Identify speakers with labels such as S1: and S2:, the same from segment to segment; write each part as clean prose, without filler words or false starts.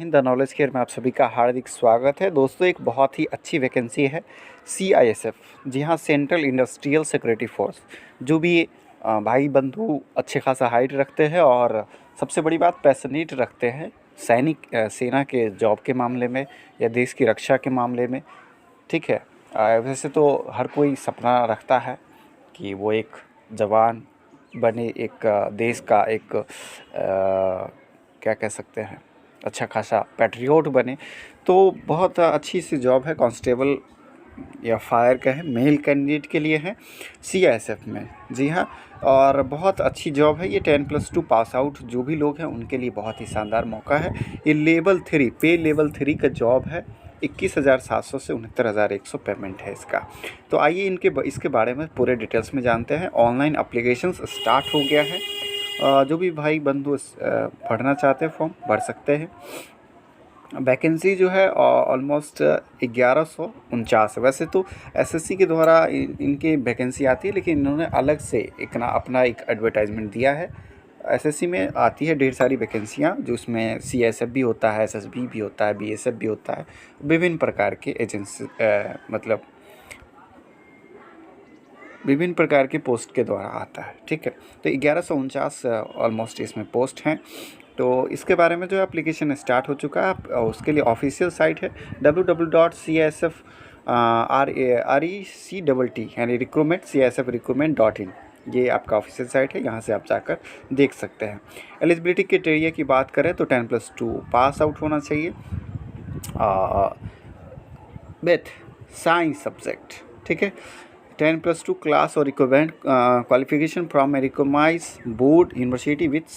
S1: Hind the knowledge care में आप सभी का हार्दिक स्वागत है। दोस्तों, एक बहुत ही अच्छी वैकेंसी है CISF। जी हाँ, सेंट्रल इंडस्ट्रियल सिक्योरिटी फोर्स। जो भी भाई बंधु अच्छे खासा हाइट रखते हैं और सबसे बड़ी बात पैशनेट रखते हैं सैनिक सेना के जॉब के मामले में या देश की रक्षा के मामले में, ठीक है। वैसे तो हर कोई सपना रखता है कि वो एक जवान बने, एक देश का एक क्या कह सकते हैं, अच्छा खासा पैट्रियोट बने। तो बहुत अच्छी सी जॉब है, कांस्टेबल या फायर का है, मेल कैंडिडेट के लिए है CISF में। जी हाँ, और बहुत अच्छी जॉब है ये। 10+2 पास आउट जो भी लोग हैं उनके लिए बहुत ही शानदार मौका है। ये लेवल 3 पे लेवल 3 का जॉब है। 21,700 से 69,100 पेमेंट है इसका। तो आइए इसके बारे में पूरे डिटेल्स में जानते हैं। ऑनलाइन अप्लीकेशंस स्टार्ट हो गया है। जो भी भाई बंधु पढ़ना चाहते हैं फॉर्म भर सकते हैं। वैकेंसी जो है ऑलमोस्ट 1149 है। वैसे तो SSC के द्वारा इनकी वैकेंसी आती है, लेकिन इन्होंने अलग से अपना एक एडवर्टाइजमेंट दिया है। SSC में आती है ढेर सारी वैकेंसियाँ, जो उसमें CISF भी होता है, SSB भी होता है, BSF भी होता है, विभिन्न प्रकार के एजेंसी मतलब विभिन्न प्रकार के पोस्ट के द्वारा आता है, ठीक है। तो 1149 ऑलमोस्ट इसमें पोस्ट हैं। तो इसके बारे में जो एप्लीकेशन स्टार्ट हो चुका है, उसके लिए ऑफिशियल साइट है www.CISF RECTT यानी CISF recruitment.in। ये आपका ऑफिशियल साइट है, यहाँ से आप जाकर देख सकते हैं। एलिजिबिलिटी क्राइटेरिया की बात करें तो 10+2 पास आउट होना चाहिए विथ साइंस सब्जेक्ट, ठीक है। 10+2 क्लास और equivalent qualification from a recognised board university with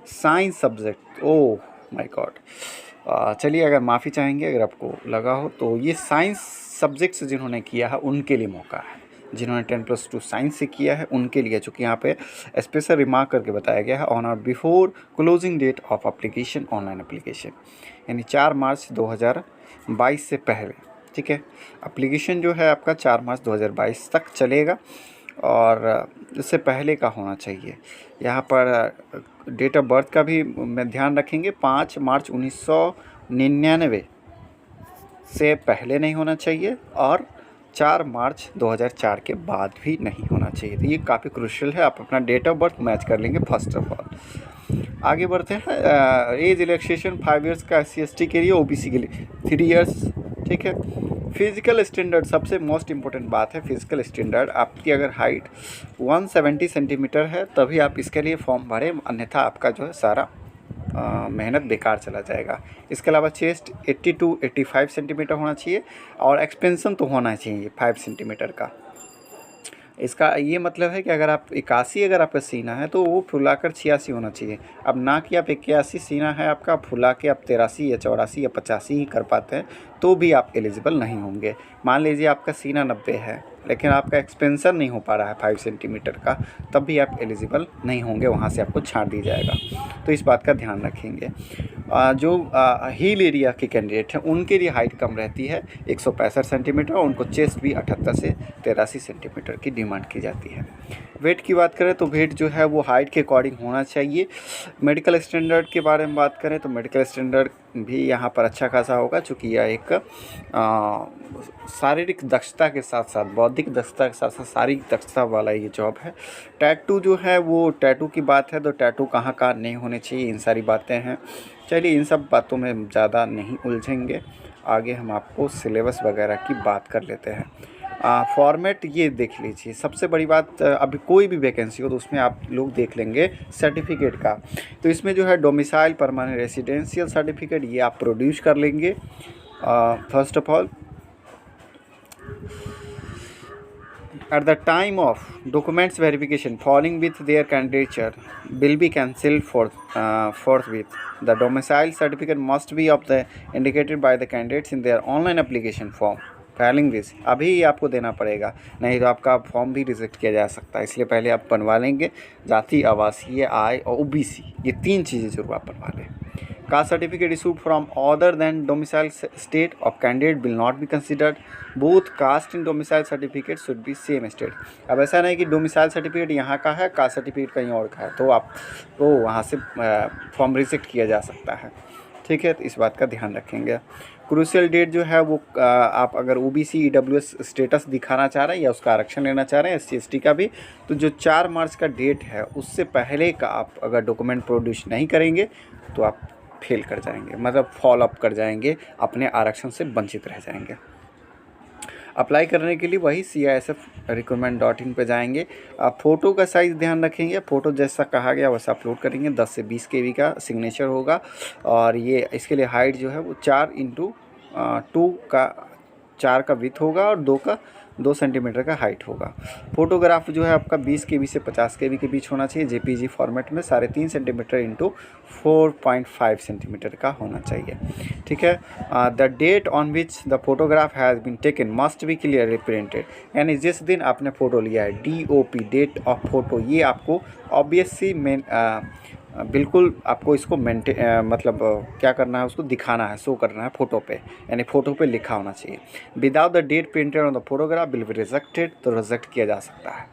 S1: science subject. Oh my god, चलिए, अगर माफ़ी चाहेंगे अगर आपको लगा हो तो ये साइंस सब्जेक्ट्स जिन्होंने किया है उनके लिए मौका है। जिन्होंने 10+2 साइंस से किया है उनके लिए, चूँकि यहाँ पे स्पेशल रिमार्क करके बताया गया है on or before closing date of application, online application, यानी 4 मार्च 2022 से पहले, ठीक है। एप्लीकेशन जो है आपका 4 मार्च 2022 तक चलेगा और इससे पहले का होना चाहिए। यहाँ पर डेट ऑफ बर्थ का भी मैं ध्यान रखेंगे। 5 मार्च 1999 से पहले नहीं होना चाहिए और 4 मार्च 2004 के बाद भी नहीं होना चाहिए। तो ये काफ़ी क्रूशियल है, आप अपना डेट ऑफ बर्थ मैच कर लेंगे फर्स्ट ऑफ ऑल। आगे बढ़ते हैं। एज रिलैक्सेशन 5 इयर्स का SC/ST के लिए, OBC के लिए 3 इयर्स, ठीक है। फिजिकल स्टैंडर्ड सबसे मोस्ट इम्पोर्टेंट बात है। फिजिकल स्टैंडर्ड आपकी अगर हाइट 170 सेंटीमीटर है तभी आप इसके लिए फॉर्म भरें, अन्यथा आपका जो है सारा मेहनत बेकार चला जाएगा। इसके अलावा चेस्ट 80 to 85 सेंटीमीटर होना चाहिए और एक्सपेंशन तो होना चाहिए 5 सेंटीमीटर का। इसका ये मतलब है कि अगर आप 81 अगर आपका सीना है तो वो फुलाकर 86 होना चाहिए। अब ना कि आप 81 सीना है आपका, फुला के आप 83 या 84 या 85 ही कर पाते हैं तो भी आप एलिजिबल नहीं होंगे। मान लीजिए आपका सीना 90 है लेकिन आपका एक्सपेंशन नहीं हो पा रहा है 5 सेंटीमीटर का, तब भी आप एलिजिबल नहीं होंगे, वहाँ से आपको छांट दिया जाएगा। तो इस बात का ध्यान रखेंगे। जो हिल एरिया के कैंडिडेट हैं उनके लिए हाइट कम रहती है 165 सेंटीमीटर और उनको चेस्ट भी 78 से 83 सेंटीमीटर की डिमांड की जाती है। वेट की बात करें तो वेट जो है वो हाइट के अकॉर्डिंग होना चाहिए। मेडिकल स्टैंडर्ड के बारे में बात करें तो मेडिकल स्टैंडर्ड भी यहाँ पर अच्छा खासा होगा, चूँकि यह एक शारीरिक दक्षता के साथ साथ बौद्धिक दक्षता के साथ साथ शारीरिक दक्षता वाला ये जॉब है। टैटू जो है वो, टैटू की बात है तो टैटू कहाँ कहाँ नहीं होने चाहिए, इन सारी बातें हैं। चलिए, इन सब बातों में ज़्यादा नहीं उलझेंगे, आगे हम आपको सिलेबस वगैरह की बात कर लेते हैं। फॉर्मेट ये देख लीजिए। सबसे बड़ी बात, अभी कोई भी वैकेंसी हो तो उसमें आप लोग देख लेंगे सर्टिफिकेट का। तो इसमें जो है डोमिसाइल परमानेंट रेसिडेंशियल सर्टिफिकेट ये आप प्रोड्यूस कर लेंगे। First of all, at the time of documents verification following with their candidature will be cancelled forthwith. The domicile certificate must be of the indicated by the candidates in their online application form. Filing this अभी आपको देना पड़ेगा, नहीं तो आपका form भी reject किया जा सकता है। इसलिए पहले आप बनवा लेंगे जाति, आवासीय, आय और OBC, ये 3 चीज़ें जरूर आप बनवा लें। Caste certificate issued from other than domicile state of candidate will not be considered. Both caste and domicile certificate should be same state. अब ऐसा नहीं कि डोमिसाइल सर्टिफिकेट यहाँ का है, कास्ट सर्टिफिकेट कहीं और का है, तो आप वहाँ से फॉर्म रिजेक्ट किया जा सकता है। ठीक है, तो इस बात का ध्यान रखेंगे। क्रूशियल डेट जो है वो आप अगर OBC EWS स्टेटस दिखाना चाह रहे हैं या उसका आरक्षण लेना चाह रहे हैं SC ST का भी, तो जो 4 मार्च का डेट है उससे पहले का आप अगर डॉक्यूमेंट प्रोड्यूस नहीं करेंगे तो आप फेल कर जाएंगे, मतलब फॉलो अप कर जाएंगे, अपने आरक्षण से वंचित रह जाएंगे। अप्लाई करने के लिए वही CISF-recruitment.in पे जाएंगे। आप फ़ोटो का साइज़ ध्यान रखेंगे, फ़ोटो जैसा कहा गया वैसा अपलोड करेंगे। 10 से 20 KB का सिग्नेचर होगा और ये इसके लिए हाइट जो है वो 4x2 का 4 का विथ होगा और 2 सेंटीमीटर का हाइट होगा। फोटोग्राफ जो है आपका 20 KB से 50 KB के बीच होना चाहिए। JPG फॉर्मेट में 3.5 सेंटीमीटर इंटू 4.5 सेंटीमीटर का होना चाहिए, ठीक है। The date on which the photograph has been taken must be clearly printed, यानी जिस दिन आपने फ़ोटो लिया है DOP डेट ऑफ फोटो, ये आपको ऑब्वियसली बिल्कुल आपको इसको मतलब क्या करना है, उसको दिखाना है, शो करना है फ़ोटो पे, यानी फ़ोटो पे लिखा होना चाहिए। Without the date printed on the photograph will be rejected, तो रिजेक्ट किया जा सकता है।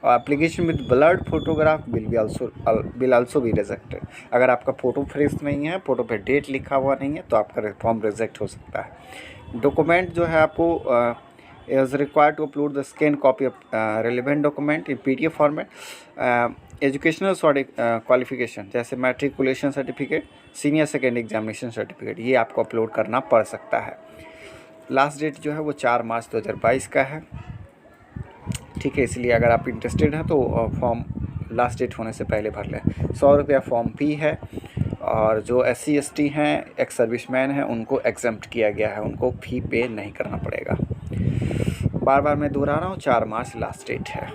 S1: और application with blurred photograph will also be rejected. अगर आपका फ़ोटो फ्रेश नहीं है, फ़ोटो पे डेट लिखा हुआ नहीं है, तो आपका फॉर्म रिजेक्ट हो सकता है। डॉक्यूमेंट जो है आपको is required to upload the scanned copy of relevant document in PDF format। Educational qualification जैसे matriculation certificate, senior second examination certificate, ये आपको अपलोड करना पड़ सकता है। लास्ट डेट जो है वो 4 मार्च 2022 का है, ठीक है। इसलिए अगर आप इंटरेस्टेड हैं तो फॉर्म लास्ट डेट होने से पहले भर लें। 100 रुपया फॉर्म फी है और जो SC ST हैं, एक्स सर्विसमैन हैं, उनको एग्जम्प्ट किया गया है, उनको फ़ी पे नहीं करना पड़ेगा। बार बार मैं दोहरा रहा हूँ, 4 मार्च लास्ट डेट है।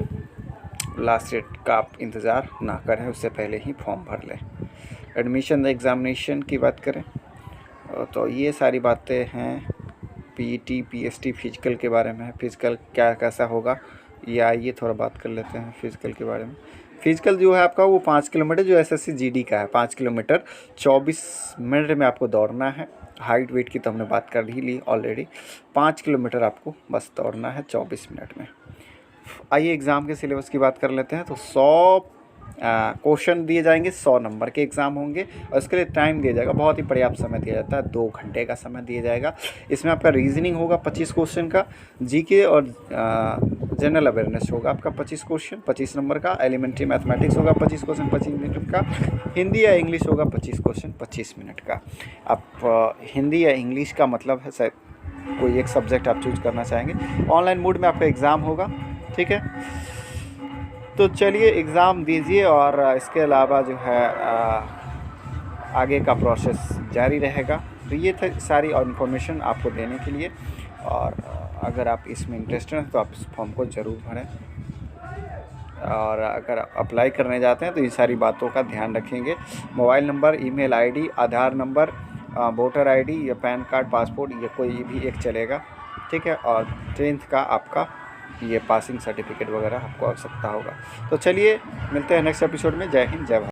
S1: लास्ट डेट का आप इंतज़ार ना करें, उससे पहले ही फॉर्म भर लें। एडमिशन एग्ज़ामिनेशन की बात करें तो ये सारी बातें हैं। PET PST फिजिकल के बारे में है। फिजिकल क्या कैसा होगा ये आइए थोड़ा बात कर लेते हैं फिजिकल के बारे में। फिजिकल जो है आपका वो 5 किलोमीटर जो SSC GD का है, 5 किलोमीटर 24 मिनट में आपको दौड़ना है। हाइट वेट की तो हमने बात कर ही ली ऑलरेडी। 5 किलोमीटर आपको बस दौड़ना है 24 मिनट में। आइए एग्ज़ाम के सिलेबस की बात कर लेते हैं। तो 100 क्वेश्चन दिए जाएंगे, 100 नंबर के एग्ज़ाम होंगे और इसके लिए टाइम दिया जाएगा, बहुत ही पर्याप्त समय दिया जाता है, 2 घंटे का समय दिया जाएगा। इसमें आपका रीजनिंग होगा 25 क्वेश्चन का, GK और जनरल अवेयरनेस होगा आपका 25 क्वेश्चन 25 नंबर का, एलिमेंट्री मैथमेटिक्स होगा 25 क्वेश्चन 25 मिनट का, हिंदी या इंग्लिश होगा 25 क्वेश्चन 25 मिनट का। आप हिंदी या इंग्लिश का मतलब है शायद कोई एक सब्जेक्ट आप चूज करना चाहेंगे। ऑनलाइन मोड में आपका एग्ज़ाम होगा, ठीक है। तो चलिए एग्ज़ाम दीजिए और इसके अलावा जो है आगे का प्रोसेस जारी रहेगा। तो ये सारी इन्फॉर्मेशन आपको देने के लिए, और अगर आप इसमें इंटरेस्टेड हैं तो आप इस फॉर्म को ज़रूर भरें। और अगर अप्लाई करने जाते हैं तो ये सारी बातों का ध्यान रखेंगे। मोबाइल नंबर, ईमेल ID, आधार नंबर, वोटर ID या पैन कार्ड, पासपोर्ट, ये कोई भी एक चलेगा, ठीक है। और 10th का आपका ये पासिंग सर्टिफिकेट वगैरह आपको आवश्यकता होगा। तो चलिए मिलते हैं नेक्स्ट एपिसोड में। जय हिंद, जय भारत।